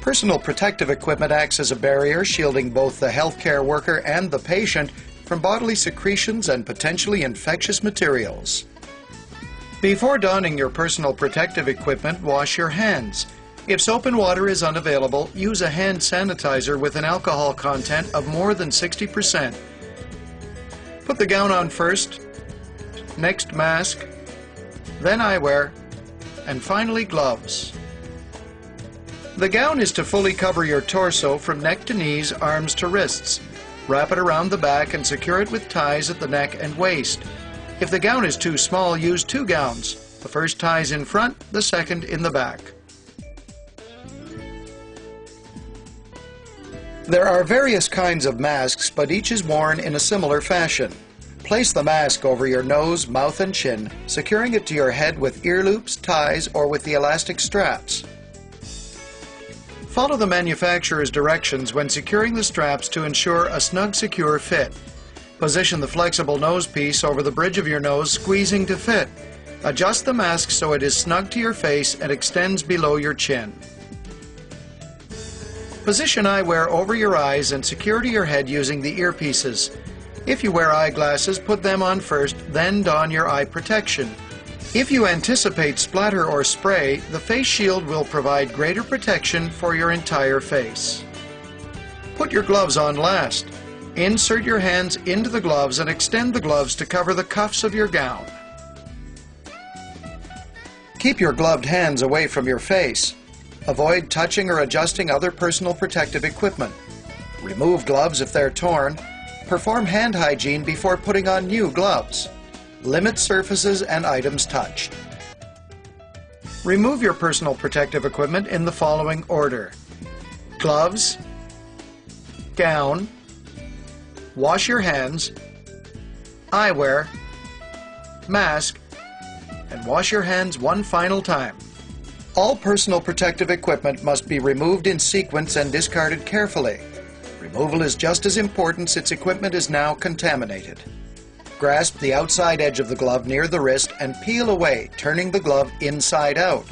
Personal protective equipment acts as a barrier, shielding both the healthcare worker and the patient from bodily secretions and potentially infectious materials. Before donning your personal protective equipment, wash your hands. If soap and water is unavailable, use a hand sanitizer with an alcohol content of more than 60%. Put the gown on first, next mask, then eyewear, and finally gloves. The gown is to fully cover your torso from neck to knees, arms to wrists. Wrap it around the back and secure it with ties at the neck and waist. If the gown is too small, use two gowns. The first ties in front, the second in the back. There are various kinds of masks, but each is worn in a similar fashion. Place the mask over your nose, mouth, and chin, securing it to your head with ear loops, ties, or with the elastic straps. Follow the manufacturer's directions when securing the straps to ensure a snug, secure fit. Position the flexible nose piece over the bridge of your nose, squeezing to fit. Adjust the mask so it is snug to your face and extends below your chin. Position eyewear over your eyes and secure to your head using the earpieces. If you wear eyeglasses, put them on first, then don your eye protection. If you anticipate splatter or spray, the face shield will provide greater protection for your entire face. Put your gloves on last. Insert your hands into the gloves and extend the gloves to cover the cuffs of your gown. Keep your gloved hands away from your face. Avoid touching or adjusting other personal protective equipment. Remove gloves if they're torn. Perform hand hygiene before putting on new gloves. Limit surfaces and items touched. Remove your personal protective equipment in the following order: gloves, gown, wash your hands, eyewear, mask, and wash your hands one final time. All personal protective equipment must be removed in sequence and discarded carefully. Removal is just as important since equipment is now contaminated. Grasp the outside edge of the glove near the wrist and peel away, turning the glove inside out.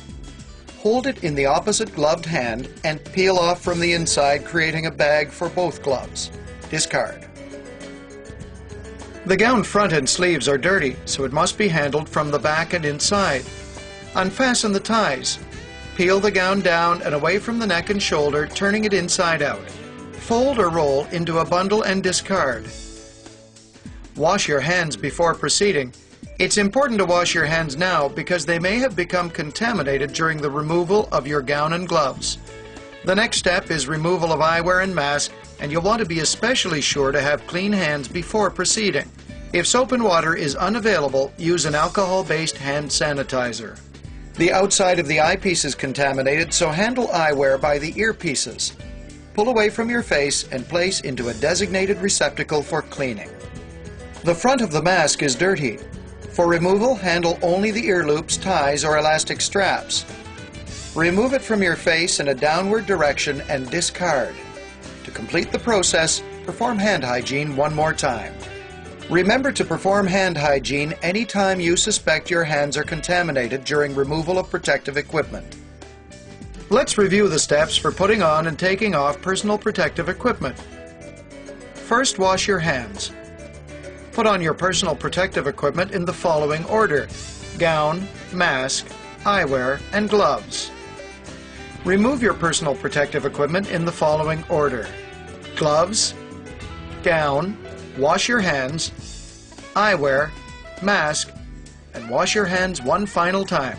Hold it in the opposite gloved hand and peel off from the inside, creating a bag for both gloves. Discard. The gown front and sleeves are dirty, so it must be handled from the back and inside. Unfasten the ties. Peel the gown down and away from the neck and shoulder, turning it inside out. Fold or roll into a bundle and discard. Wash your hands before proceeding. It's important to wash your hands now because they may have become contaminated during the removal of your gown and gloves. The next step is removal of eyewear and mask, and you'll want to be especially sure to have clean hands before proceeding. If soap and water is unavailable, use an alcohol-based hand sanitizer. The outside of the eyepiece is contaminated, so handle eyewear by the earpieces. Pull away from your face and place into a designated receptacle for cleaning. The front of the mask is dirty. For removal, handle only the ear loops, ties, or elastic straps. Remove it from your face in a downward direction and discard. To complete the process, perform hand hygiene one more time. Remember to perform hand hygiene anytime you suspect your hands are contaminated during removal of protective equipment. Let's review the steps for putting on and taking off personal protective equipment. First, wash your hands. Put on your personal protective equipment in the following order: gown, mask, eyewear, and gloves. Remove your personal protective equipment in the following order: gloves, gown, wash your hands, eyewear, mask, and wash your hands one final time.